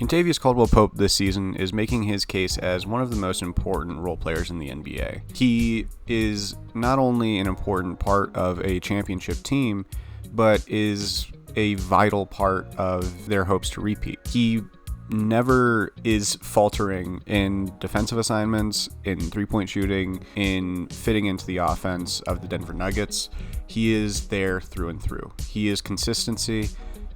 Kentavious Caldwell-Pope this season is making his case as one of the most important role players in the NBA. He is not only an important part of a championship team, but is a vital part of their hopes to repeat. He never is faltering in defensive assignments, in three-point shooting, in fitting into the offense of the Denver Nuggets. He is there through and through. He is consistency.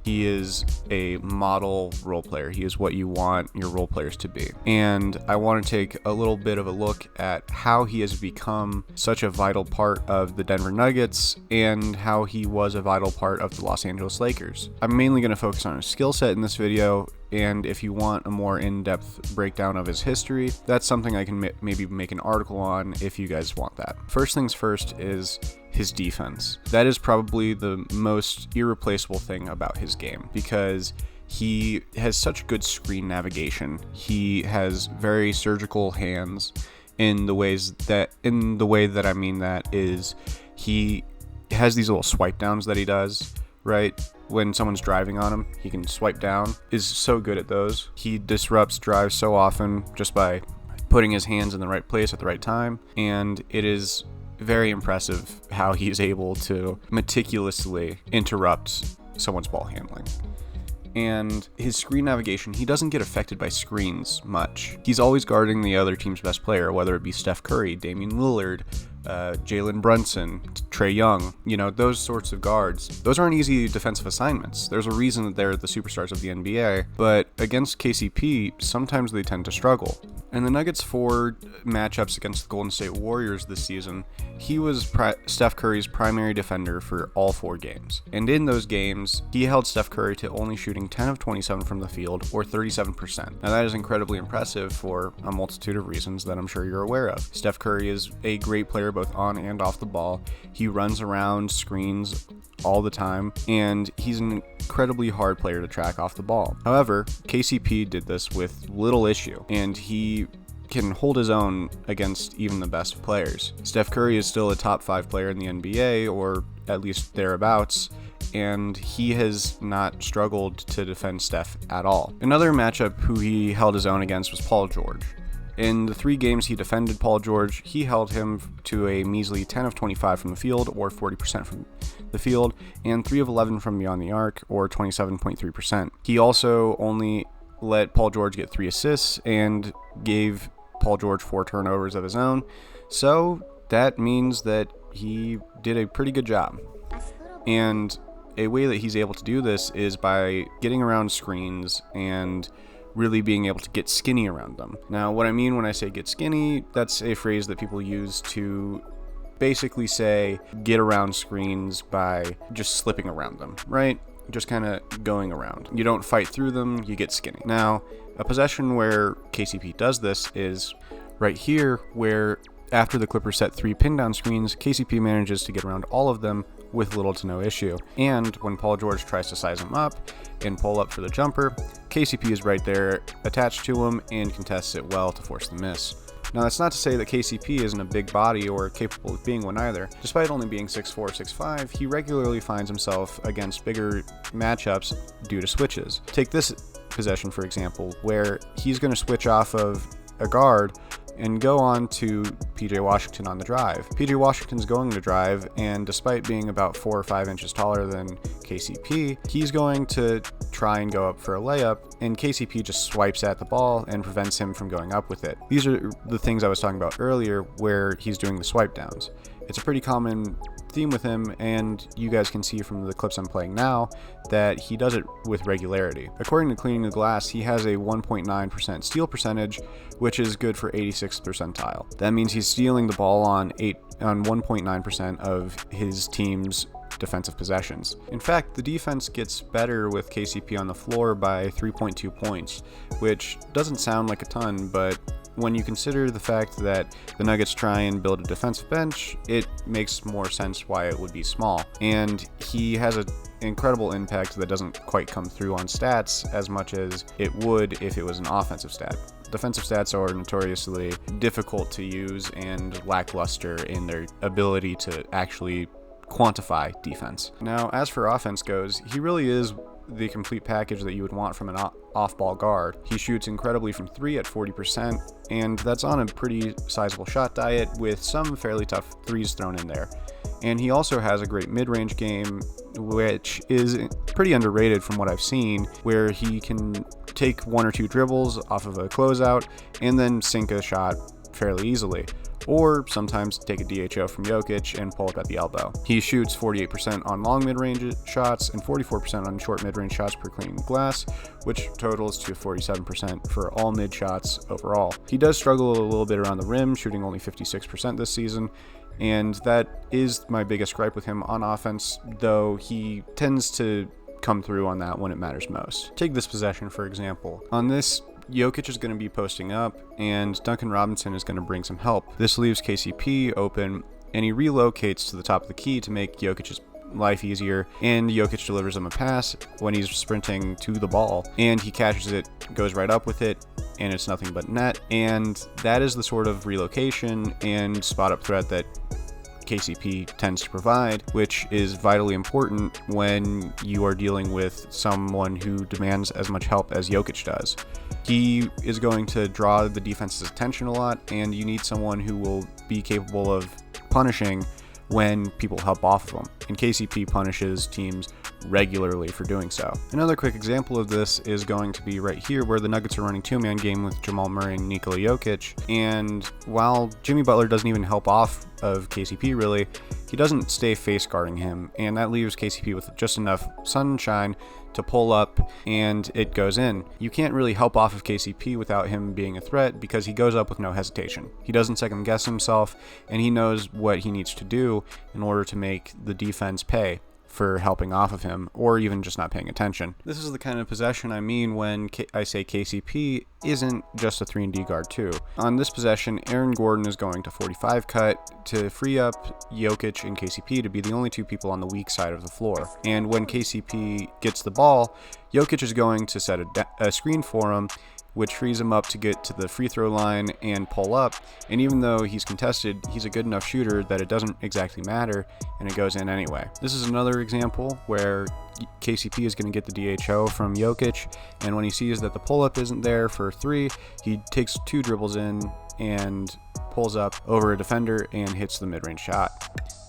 He is a model role player. He is what you want your role players to be. And I want to take a little bit of a look at how he has become such a vital part of the Denver Nuggets and how he was a vital part of the Los Angeles Lakers. I'm mainly going to focus on his skill set in this video, and if you want a more in-depth breakdown of his history, that's something I can maybe make an article on if you guys want that. First things first is his defense. That is probably the most irreplaceable thing about his game because he has such good screen navigation. He has very surgical hands in the way that I mean that is he has these little swipe downs that he does, right? When someone's driving on him, he can swipe down. Is so good at those. He disrupts drives so often just by putting his hands in the right place at the right time, and it is very impressive how he is able to meticulously interrupt someone's ball handling. And his screen navigation, he doesn't get affected by screens much. He's always guarding the other team's best player, whether it be Steph Curry, Damian Lillard, Jalen Brunson, Trae Young, those sorts of guards. Those aren't easy defensive assignments. There's a reason that they're the superstars of the NBA, but against KCP, sometimes they tend to struggle. In the Nuggets' 4 matchups against the Golden State Warriors this season, he was Steph Curry's primary defender for all 4 games. And in those games, he held Steph Curry to only shooting 10 of 27 from the field, or 37%. Now that is incredibly impressive for a multitude of reasons that I'm sure you're aware of. Steph Curry is a great player both on and off the ball. He runs around screens all the time, and he's an incredibly hard player to track off the ball. However, KCP did this with little issue, and he can hold his own against even the best players. Steph Curry is still a top 5 player in the NBA, or at least thereabouts, and he has not struggled to defend Steph at all. Another matchup who he held his own against was Paul George. In the 3 games he defended Paul George, he held him to a measly 10 of 25 from the field, or 40% from the field, and 3 of 11 from beyond the arc, or 27.3%. He also only let Paul George get 3 assists and gave Paul George 4 turnovers of his own, so that means that he did a pretty good job. And a way that he's able to do this is by getting around screens and really being able to get skinny around them. Now, what I mean when I say get skinny, that's a phrase that people use to basically say get around screens by just slipping around them, right? Just kind of going around. You don't fight through them, you get skinny. Now, a possession where KCP does this is right here, where after the Clippers set 3 pin down screens, KCP manages to get around all of them with little to no issue. And when Paul George tries to size him up and pull up for the jumper, KCP is right there attached to him and contests it well to force the miss. Now, that's not to say that KCP isn't a big body or capable of being one either. Despite only being 6'4", 6'5", he regularly finds himself against bigger matchups due to switches. Take this possession, for example, where he's going to switch off of a guard and go on to PJ Washington on the drive. PJ Washington's going to drive, and despite being about 4 or 5 inches taller than KCP, he's going to try and go up for a layup, and KCP just swipes at the ball and prevents him from going up with it. These are the things I was talking about earlier where he's doing the swipe downs. It's a pretty common theme with him, and you guys can see from the clips I'm playing now that he does it with regularity. According to Cleaning the Glass, he has a 1.9% steal percentage, which is good for 86th percentile. That means he's stealing the ball on 1.9% of his team's defensive possessions. In fact, the defense gets better with KCP on the floor by 3.2 points, which doesn't sound like a ton, but when you consider the fact that the Nuggets try and build a defensive bench, it makes more sense why it would be small. And he has an incredible impact that doesn't quite come through on stats as much as it would if it was an offensive stat. Defensive stats are notoriously difficult to use and lackluster in their ability to actually quantify defense. Now, as for offense goes, he really is the complete package that you would want from an off-ball guard. He shoots incredibly from 3 at 40%, and that's on a pretty sizable shot diet with some fairly tough threes thrown in there. And he also has a great mid-range game, which is pretty underrated from what I've seen, where he can take 1 or 2 dribbles off of a closeout and then sink a shot fairly easily, or sometimes take a DHO from Jokic and pull up at the elbow. He shoots 48% on long mid-range shots and 44% on short mid-range shots per clean glass, which totals to 47% for all mid shots overall. He does struggle a little bit around the rim, shooting only 56% this season, and that is my biggest gripe with him on offense, though he tends to come through on that when it matters most. Take this possession, for example. On this, Jokic is going to be posting up, and Duncan Robinson is going to bring some help. This leaves KCP open, and he relocates to the top of the key to make Jokic's life easier, and Jokic delivers him a pass when he's sprinting to the ball, and he catches it, goes right up with it, and it's nothing but net. And that is the sort of relocation and spot-up threat that KCP tends to provide, which is vitally important when you are dealing with someone who demands as much help as Jokic does. He is going to draw the defense's attention a lot, and you need someone who will be capable of punishing when people help off of him, and KCP punishes teams regularly for doing so. Another quick example of this is going to be right here, where the Nuggets are running two-man game with Jamal Murray and Nikola Jokic, and while Jimmy Butler doesn't even help off of KCP really, he doesn't stay face guarding him, and that leaves KCP with just enough sunshine to pull up, and it goes in. You can't really help off of KCP without him being a threat, because he goes up with no hesitation. He doesn't second guess himself, and he knows what he needs to do in order to make the defense pay for helping off of him, or even just not paying attention. This is the kind of possession I mean when I say KCP isn't just a 3-and-D guard too. On this possession, Aaron Gordon is going to 45 cut to free up Jokic and KCP to be the only two people on the weak side of the floor. And when KCP gets the ball, Jokic is going to set a screen for him, which frees him up to get to the free throw line and pull up. And even though he's contested, he's a good enough shooter that it doesn't exactly matter, and it goes in anyway. This is another example where KCP is going to get the DHO from Jokic, and when he sees that the pull-up isn't there for 3, he takes 2 dribbles in and pulls up over a defender and hits the mid-range shot.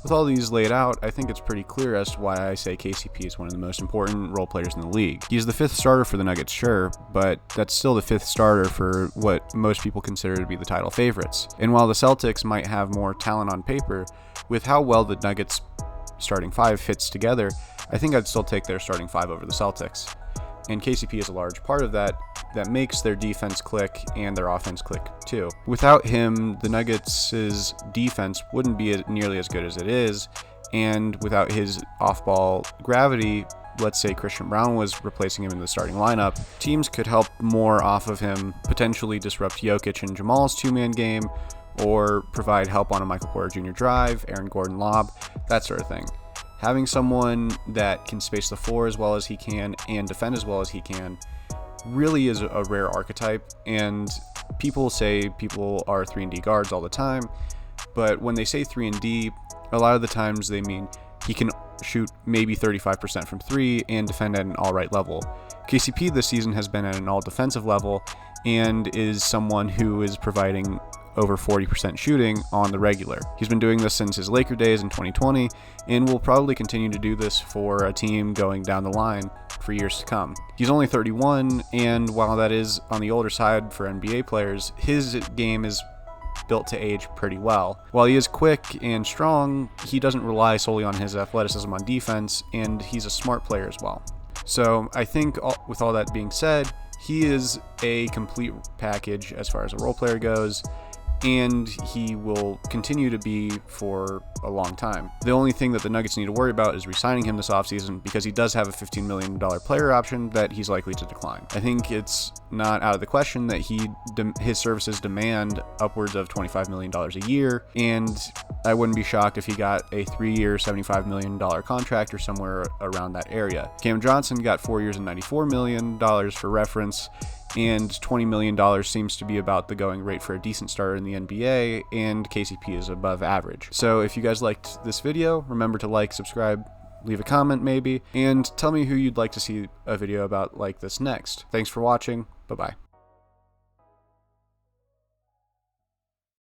With all these laid out, I think it's pretty clear as to why I say KCP is one of the most important role players in the league. He's the 5th starter for the Nuggets, sure, but that's still the 5th starter for what most people consider to be the title favorites. And while the Celtics might have more talent on paper, with how well the Nuggets starting 5 fits together, I think I'd still take their starting 5 over the Celtics. And KCP is a large part of that makes their defense click and their offense click too. Without him, the Nuggets' defense wouldn't be nearly as good as it is, and without his off-ball gravity, let's say Christian Braun was replacing him in the starting lineup, teams could help more off of him, potentially disrupt Jokic and Jamal's two-man game, or provide help on a Michael Porter Jr. drive, Aaron Gordon lob, that sort of thing. Having someone that can space the floor as well as he can and defend as well as he can really is a rare archetype, and people say people are 3-and-D guards all the time, but when they say 3-and-D, a lot of the times they mean he can shoot maybe 35% from 3 and defend at an all-right level. KCP this season has been at an all-defensive level and is someone who is providing over 40% shooting on the regular. He's been doing this since his Laker days in 2020 and will probably continue to do this for a team going down the line for years to come. He's only 31, and while that is on the older side for NBA players, his game is built to age pretty well. While he is quick and strong, he doesn't rely solely on his athleticism on defense, and he's a smart player as well. So I think with all that being said, he is a complete package as far as a role player goes, and he will continue to be for a long time. The only thing that the Nuggets need to worry about is re-signing him this offseason, because he does have a $15 million player option that he's likely to decline. I think it's not out of the question that his services demand upwards of $25 million a year, and I wouldn't be shocked if he got a 3-year, $75 million contract or somewhere around that area. Cam Johnson got 4 years and $94 million for reference, and $20 million seems to be about the going rate for a decent starter in the NBA, and KCP is above average. So if you guys liked this video, remember to like, subscribe, leave a comment maybe, and tell me who you'd like to see a video about like this next. Thanks for watching. Bye-bye.